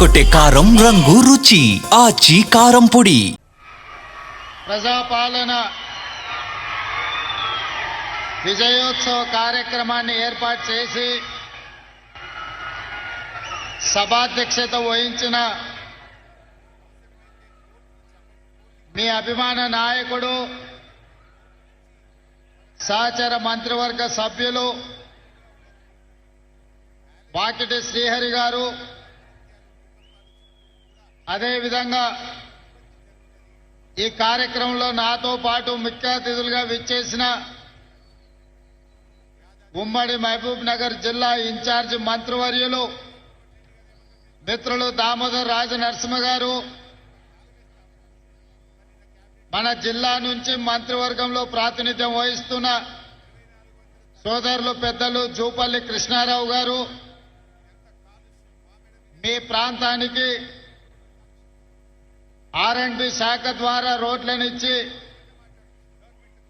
అదరగొట్టే కారం రంగు రుచి ఆచి కారం పొడి. ప్రజాపాలన విజయోత్సవ కార్యక్రమాన్ని ఏర్పాటు చేసి సభాధ్యక్షత వహించిన మీ అభిమాన నాయకుడు సహచర మంత్రివర్గ సభ్యులు వాకిటి శ్రీహరి గారు, అదేవిధంగా ఈ కార్యక్రమంలో నాతో పాటు ముఖ్య అతిథులుగా విచ్చేసిన ఉమ్మడి మహబూబ్ నగర్ జిల్లా ఇన్ఛార్జి మంత్రివర్యులు మిత్రులు దామోదర్ రాజనరసింహ గారు, మన జిల్లా నుంచి మంత్రివర్గంలో ప్రాతినిధ్యం వహిస్తున్న సోదరులు పెద్దలు జూపల్లి కృష్ణారావు గారు, మీ ప్రాంతానికి R&B శాఖ ద్వారా రోడ్లనిచ్చి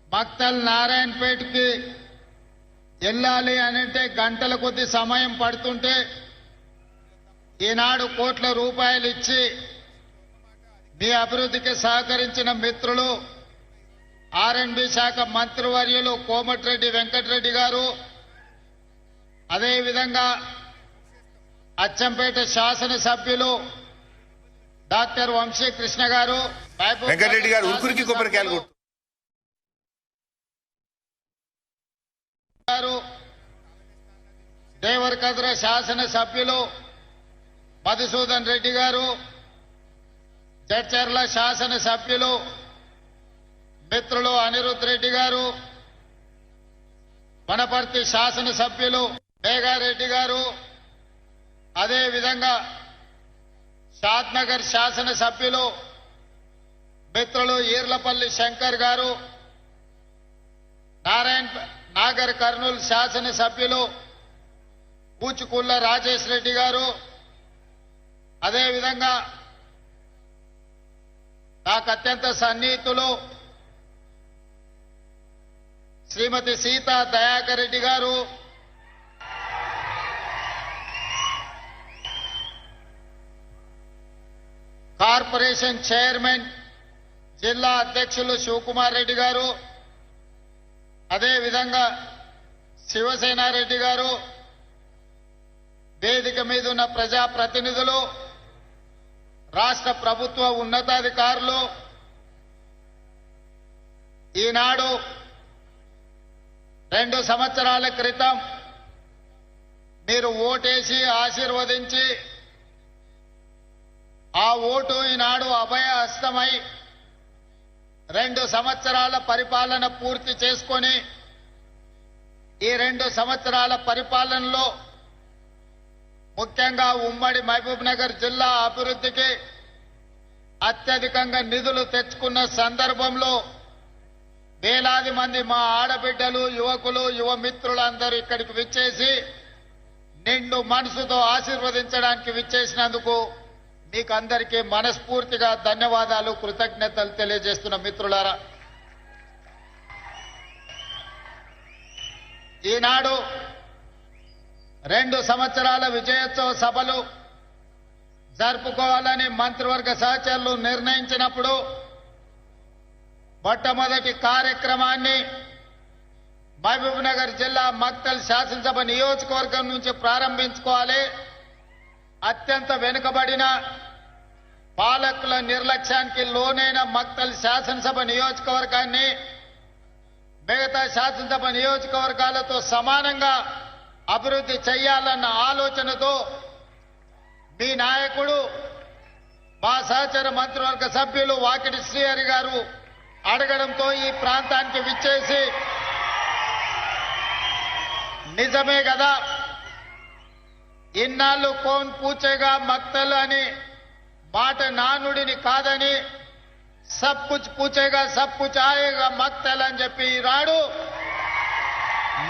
మక్తల్ నారాయణపేటకి వెళ్ళాలి అనంటే గంటల కొద్ది సమయం పడుతుంటే ఈనాడు కోట్ల రూపాయలు ఇచ్చి మీ అభివృద్ధికి సహకరించిన మిత్రులు R&B శాఖ మంత్రివర్యులు కోమటిరెడ్డి వెంకటరెడ్డి గారు, అదేవిధంగా అచ్చంపేట శాసనసభ్యులు డాక్టర్ వంశీకృష్ణ గారు, వెంకటరెడ్డి గారు ఉరుకురికి కొబ్బరికాయలు గారు, దేవరకద్ర శాసనసభ్యులు మధుసూదన్ రెడ్డి గారు, జడ్చర్ల శాసనసభ్యులు మిత్రులు అనిరుద్ రెడ్డి గారు, వనపర్తి శాసనసభ్యులు మేఘారెడ్డి గారు, అదేవిధంగా షాద్నగర్ శాసనసభ్యులు మిత్రులు ఈర్లపల్లి శంకర్ గారు, నాగర్ కర్నూలు శాసనసభ్యులు పూచుకుళ్ల రాజేష్ రెడ్డి గారు, అదేవిధంగా నాకు అత్యంత సన్నిహితులు శ్రీమతి సీతా దయాకర్ రెడ్డి గారు, కార్పొరేషన్ చైర్మన్ జిల్లా అధ్యక్షులు శివకుమార్ రెడ్డి గారు, అదేవిధంగా శివసేనారెడ్డి గారు, వేదిక మీద ఉన్న ప్రజాప్రతినిధులు, రాష్ట్ర ప్రభుత్వ ఉన్నతాధికారులు, ఈనాడు 2 సంవత్సరాల క్రితం మీరు ఓటేసి ఆశీర్వదించి ఆ ఓటు ఈనాడు అభయ హస్తమై 2 సంవత్సరాల పరిపాలన పూర్తి చేసుకొని ఈ 2 సంవత్సరాల పరిపాలనలో ముఖ్యంగా ఉమ్మడి మహబూబ్ నగర్ జిల్లా అభివృద్ధికి అత్యధికంగా నిధులు తెచ్చుకున్న సందర్భంలో వేలాది మంది మా ఆడబిడ్డలు, యువకులు, యువ మిత్రులందరూ ఇక్కడికి విచ్చేసి నిండు మనసుతో ఆశీర్వదించడానికి విచ్చేసినందుకు మీకు అందరికీ మనస్ఫూర్తిగా ధన్యవాదాలు, కృతజ్ఞతలు తెలియజేస్తున్న మిత్రులారా, ఈనాడు 2 సంవత్సరాల విజయోత్సవ సభలు జరుపుకోవాలని మంత్రివర్గ సహచరులు నిర్ణయించినప్పుడు మొట్టమొదటి కార్యక్రమాన్ని మహబూబ్ నగర్ జిల్లా మక్తల్ శాసనసభ నియోజకవర్గం నుంచి ప్రారంభించుకోవాలి. అత్యంత వెనుకబడిన పాలకుల నిర్లక్ష్యానికి లోనైన మక్తల్ శాసనసభ నియోజకవర్గాన్ని మిగతా శాసనసభ నియోజకవర్గాలతో సమానంగా అభివృద్ధి చేయాలన్న ఆలోచనతో మీ నాయకుడు మా సహచర మంత్రివర్గ సభ్యులు వాకిటి శ్రీహరి గారు అడగడంతో ఈ ప్రాంతానికి విచ్చేసి నిజమే కదా, ఇన్నాళ్ళు కోన్ పూచేగా మక్తల్ అని మాట నానుడిని కాదని సబ్ కుచ్ పూచేగా సబ్ కుచ్ ఆయేగా మక్తల్ అని చెప్పి ఈనాడు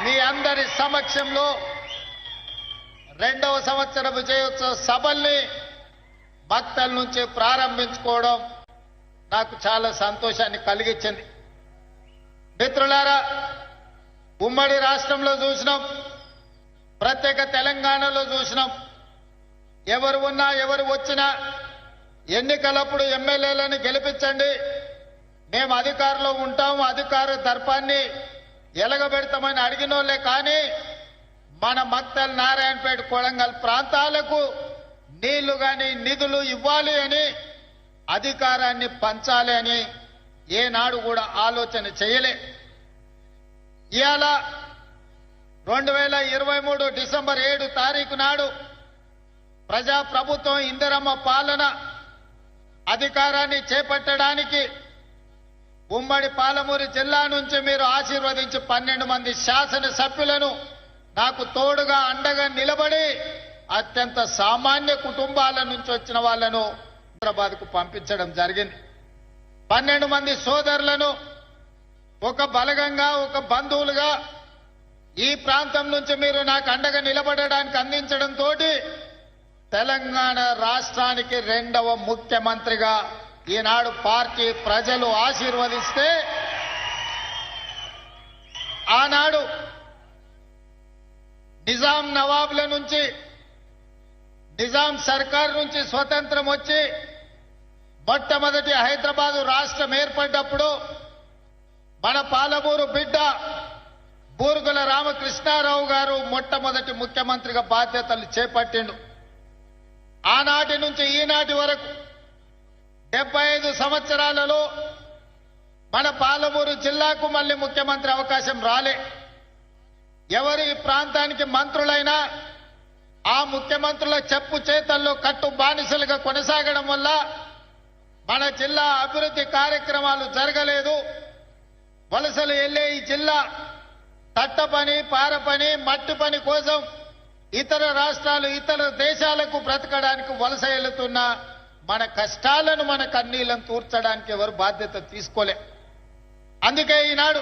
మీ అందరి సమక్షంలో 2వ సంవత్సర విజయోత్సవ సభల్ని మక్తల్ నుంచి ప్రారంభించుకోవడం నాకు చాలా సంతోషాన్ని కలిగించింది. మిత్రులారా, ఉమ్మడి రాష్ట్రంలో చూసినాం, ప్రత్యేక తెలంగాణలో చూసినాం, ఎవరు ఉన్నా ఎవరు వచ్చినా ఎన్నికలప్పుడు ఎమ్మెల్యేలను గెలిపించండి, మేము అధికారంలో ఉంటాము, అధికార దర్పాన్ని ఎలగబెడతామని అడిగినోళ్లే. కానీ మన మక్తల్, నారాయణపేట, కొడంగల్ ప్రాంతాలకు నీళ్లు గాని నిధులు ఇవ్వాలి అని, అధికారాన్ని పంచాలి అని ఏనాడు కూడా ఆలోచన చేయలే. ఇవాళ 2023 డిసెంబర్ 7 తారీఖు నాడు ప్రజాప్రభుత్వం ఇందిరమ్మ పాలన అధికారాన్ని చేపట్టడానికి ఉమ్మడి పాలమూరు జిల్లా నుంచి మీరు ఆశీర్వదించి 12 మంది శాసనసభ్యులను నాకు తోడుగా అండగా నిలబడి అత్యంత సామాన్య కుటుంబాల నుంచి వచ్చిన వాళ్లను హైదరాబాద్కు పంపించడం జరిగింది. 12 మంది సోదరులను ఒక బలగంగా, ఒక బంధువులుగా ఈ ప్రాంతం నుంచి మీరు నాకు అండగా నిలబడడానికి అందించడంతో తెలంగాణ రాష్ట్రానికి 2వ ముఖ్యమంత్రిగా ఈనాడు పార్టీ ప్రజలు ఆశీర్వదిస్తే, ఆనాడు నిజాం నవాబుల నుంచి, నిజాం సర్కార్ నుంచి స్వతంత్రం వచ్చి మొట్టమొదటి హైదరాబాదు రాష్ట్రం ఏర్పడ్డప్పుడు మన పాలమూరు బిడ్డ బూరుగుల రామకృష్ణారావు గారు మొట్టమొదటి ముఖ్యమంత్రిగా బాధ్యతలు చేపట్టిండు. ఆనాటి నుంచి ఈనాటి వరకు 75 సంవత్సరాలలో మన పాలమూరు జిల్లాకు మళ్ళీ ముఖ్యమంత్రి అవకాశం రాలే. ఎవరు ఈ ప్రాంతానికి మంత్రులైనా ఆ ముఖ్యమంత్రుల చెప్పు చేతల్లో కట్టు బానిసలుగా కొనసాగడం వల్ల మన జిల్లా అభివృద్ధి కార్యక్రమాలు జరగలేదు. వలసలు వెళ్లే ఈ జిల్లా తట్ట పని, పార పని, మట్టి పని కోసం ఇతర రాష్ట్రాలు, ఇతర దేశాలకు బ్రతకడానికి వలస వెళ్తున్న మన కష్టాలను, మన కన్నీళ్లను తూర్చడానికి ఎవరు బాధ్యత తీసుకోలే. అందుకే ఈనాడు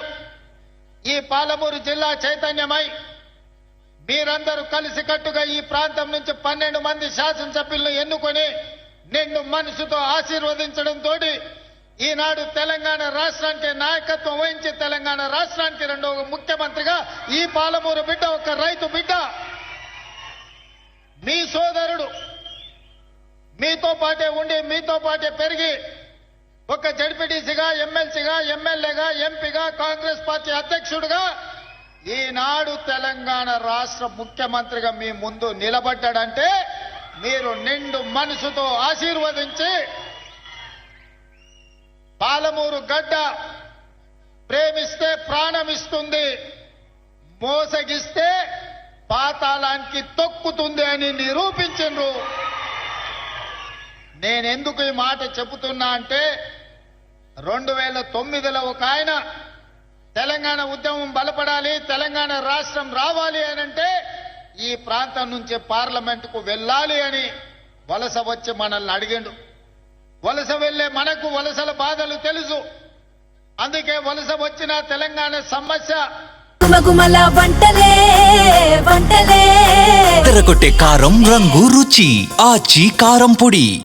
ఈ పాలమూరు జిల్లా చైతన్యమై మీరందరూ కలిసికట్టుగా ఈ ప్రాంతం నుంచి 12 మంది శాసనసభ్యులను ఎన్నుకొని నిండు మనసుతో ఆశీర్వదించడంతో ఈనాడు తెలంగాణ రాష్ట్రానికి నాయకత్వం వహించి తెలంగాణ రాష్ట్రానికి 2వ ముఖ్యమంత్రిగా ఈ పాలమూరు బిడ్డ, ఒక రైతు బిడ్డ, మీ సోదరుడు, మీతో పాటే ఉండి మీతో పాటే పెరిగి ఒక జడ్పీటీసీగా, ఎమ్మెల్సీగా, ఎమ్మెల్యేగా, ఎంపీగా, కాంగ్రెస్ పార్టీ అధ్యక్షుడిగా ఈనాడు తెలంగాణ రాష్ట్ర ముఖ్యమంత్రిగా మీ ముందు నిలబడ్డాడంటే మీరు నిండు మనసుతో ఆశీర్వదించి, పాలమూరు గడ్డ ప్రేమిస్తే ప్రాణం ఇస్తుంది, మోసగిస్తే పాతాళానికి తొక్కుతుంది అని నిరూపించిండ్రు. నేనెందుకు ఈ మాట చెబుతున్నా అంటే 2009లో ఒక ఆయన తెలంగాణ ఉద్యమం బలపడాలి, తెలంగాణ రాష్ట్రం రావాలి అనంటే ఈ ప్రాంతం నుంచి పార్లమెంటుకు వెళ్ళాలి అని వలస వచ్చి మనల్ని అడిగిండు. వలస వెళ్లే మనకు వలసల బాధలు తెలుసు. అందుకే వలస వచ్చిన తెలంగాణ సమస్య గుమగుమల వంటలే వంటలే తెరకొట్టే కారం, రంగు, రుచి ఆచి కారం పొడి.